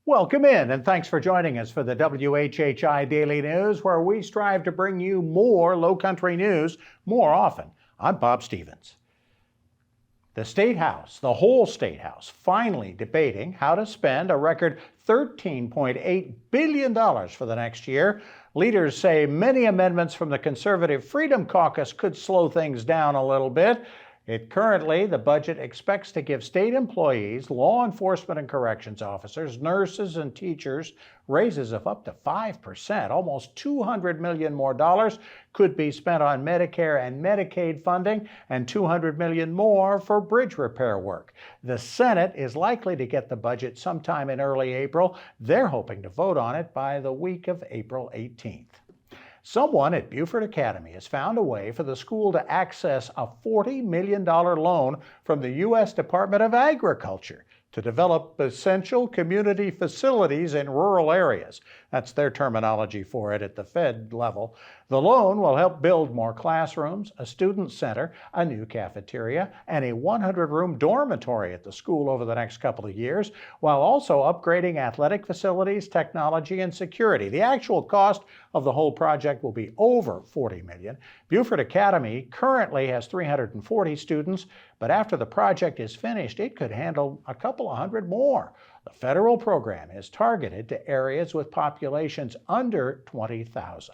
Welcome in, and thanks for joining us for the WHHI Daily News, where we strive to bring you more Lowcountry news more often. I'm Bob Stevens. The State House, the whole State House, finally debating how to spend a record $13.8 billion for the next year. Leaders say many amendments from the Conservative Freedom Caucus could slow things down a little bit. Currently, the budget expects to give state employees, law enforcement and corrections officers, nurses and teachers raises of up to 5%. Almost $200 million more dollars could be spent on Medicare and Medicaid funding, and $200 million more for bridge repair work. The Senate is likely to get the budget sometime in early April. They're hoping to vote on it by the week of April 18th. Someone at Beaufort Academy has found a way for the school to access a $40 million loan from the U.S. Department of Agriculture to develop essential community facilities in rural areas. That's their terminology for it at the Fed level. The loan will help build more classrooms, a student center, a new cafeteria, and a 100-room dormitory at the school over the next couple of years, while also upgrading athletic facilities, technology, and security. The actual cost of the whole project will be over $40 million. Beaufort Academy currently has 340 students, but after the project is finished, it could handle a couple of hundred more. The federal program is targeted to areas with populations under 20,000.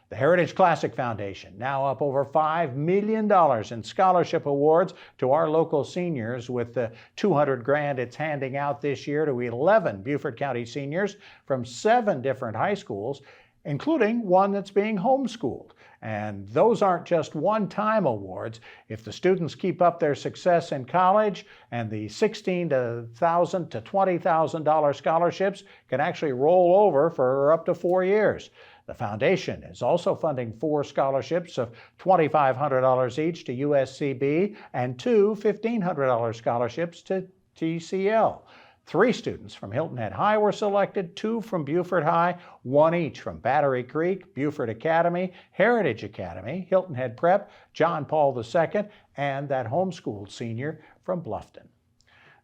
The Heritage Classic Foundation now up over $5 million in scholarship awards to our local seniors, with the $200,000 it's handing out this year to 11 Beaufort County seniors from 7 different high schools, including one that's being homeschooled. And those aren't just one-time awards. If the students keep up their success in college, and the $16,000 to $20,000 scholarships can actually roll over for up to 4 years. The foundation is also funding 4 scholarships of $2,500 each to USCB and 2 $1,500 scholarships to TCL. 3 students from Hilton Head High were selected, 2 from Beaufort High, 1 each from Battery Creek, Beaufort Academy, Heritage Academy, Hilton Head Prep, John Paul II, and that homeschooled senior from Bluffton.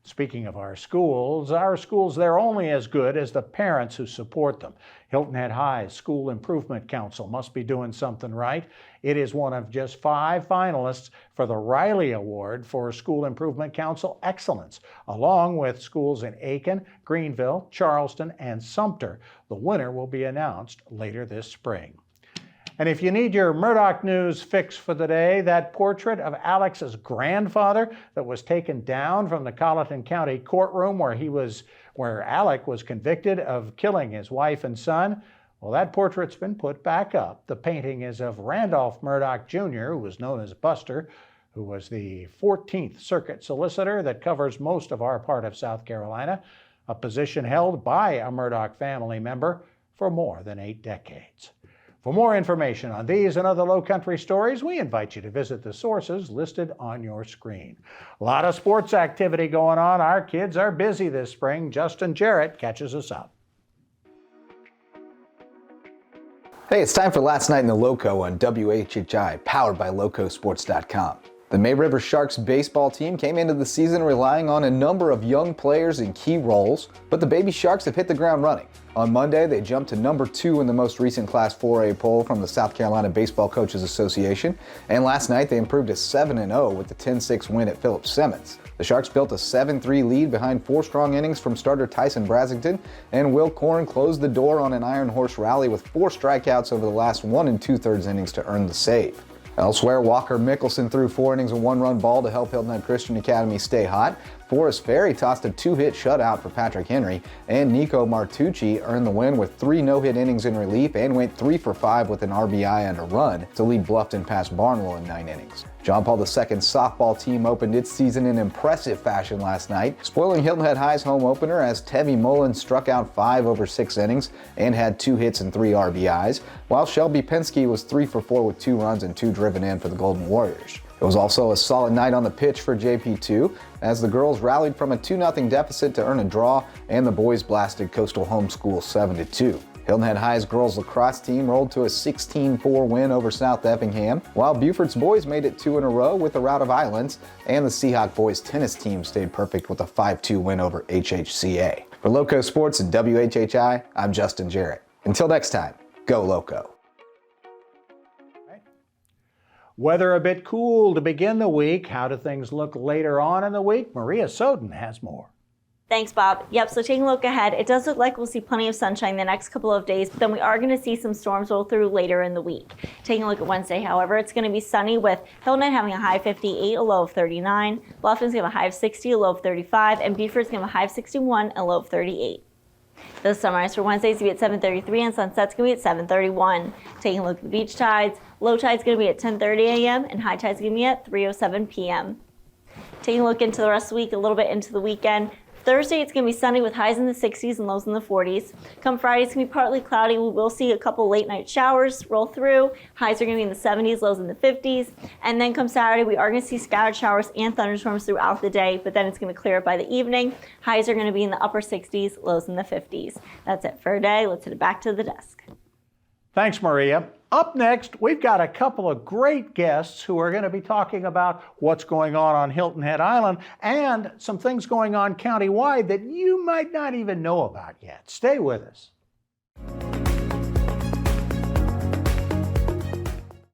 Speaking of our schools, they're only as good as the parents who support them. Hilton Head High's School Improvement Council must be doing something right. It is one of just 5 finalists for the Riley Award for School Improvement Council Excellence, along with schools in Aiken, Greenville, Charleston, and Sumter. The winner will be announced later this spring. And if you need your Murdoch News fix for the day, that portrait of Alex's grandfather that was taken down from the Colleton County courtroom where Alec was convicted of killing his wife and son, well, that portrait's been put back up. The painting is of Randolph Murdoch Jr., who was known as Buster, who was the 14th Circuit Solicitor that covers most of our part of South Carolina, a position held by a Murdoch family member for more than 8 decades. For more information on these and other Lowcountry stories, we invite you to visit the sources listed on your screen. A lot of sports activity going on. Our kids are busy this spring. Justin Jarrett catches us up. Hey, it's time for Last Night in the Lowco on WHHI, powered by LowcoSports.com. The May River Sharks baseball team came into the season relying on a number of young players in key roles, but the Baby Sharks have hit the ground running. On Monday, they jumped to number 2 in the most recent Class 4A poll from the South Carolina Baseball Coaches Association, and last night they improved to 7-0 with the 10-6 win at Phillips Simmons. The Sharks built a 7-3 lead behind 4 strong innings from starter Tyson Brasington, and Will Korn closed the door on an Iron Horse rally with 4 strikeouts over the last 1 2/3 innings to earn the save. Elsewhere, Walker Mickelson threw 4 innings of 1-run ball to help Hilton Head Christian Academy stay hot. Forrest Ferry tossed a 2-hit shutout for Patrick Henry, and Nico Martucci earned the win with 3 no-hit innings in relief and went 3 for 5 with an RBI and a run to lead Bluffton past Barnwell in 9 innings. John Paul II's softball team opened its season in impressive fashion last night, spoiling Hilton Head High's home opener as Tevy Mullen struck out 5 over 6 innings and had 2 hits and 3 RBIs, while Shelby Penske was 3 for 4 with 2 runs and 2 driven in for the Golden Warriors. It was also a solid night on the pitch for JP2 as the girls rallied from a 2-0 deficit to earn a draw, and the boys blasted Coastal Homeschool 7-2. Hilton Head High's girls lacrosse team rolled to a 16-4 win over South Effingham, while Beaufort's boys made it 2 in a row with a rout of Islands, and the Seahawk boys tennis team stayed perfect with a 5-2 win over HHCA. For Loco Sports and WHHI, I'm Justin Jarrett. Until next time, go Loco. Weather a bit cool to begin the week. How do things look later on in the week? Maria Soden has more. Thanks, Bob. Yep, so taking a look ahead, it does look like we'll see plenty of sunshine the next couple of days, but then we are going to see some storms roll through later in the week. Taking a look at Wednesday, however, it's going to be sunny with Hilton having a high of 58, a low of 39. Bluffton's going to have a high of 60, a low of 35, and Beaufort's going to have a high of 61, a low of 38. The sunrise for Wednesday is going to be at 7:33 and sunset's going to be at 7:31. Taking a look at the beach tides, low tide's going to be at 10:30 a.m. and high tide's going to be at 3:07 p.m. Taking a look into the rest of the week, a little bit into the weekend. Thursday, it's going to be sunny with highs in the 60s and lows in the 40s. Come Friday, it's going to be partly cloudy. We will see a couple late night showers roll through. Highs are going to be in the 70s, lows in the 50s. And then come Saturday, we are going to see scattered showers and thunderstorms throughout the day, but then it's going to clear up by the evening. Highs are going to be in the upper 60s, lows in the 50s. That's it for today. Let's head back to the desk. Thanks, Maria. Up next, we've got a couple of great guests who are going to be talking about what's going on Hilton Head Island and some things going on countywide that you might not even know about yet. Stay with us.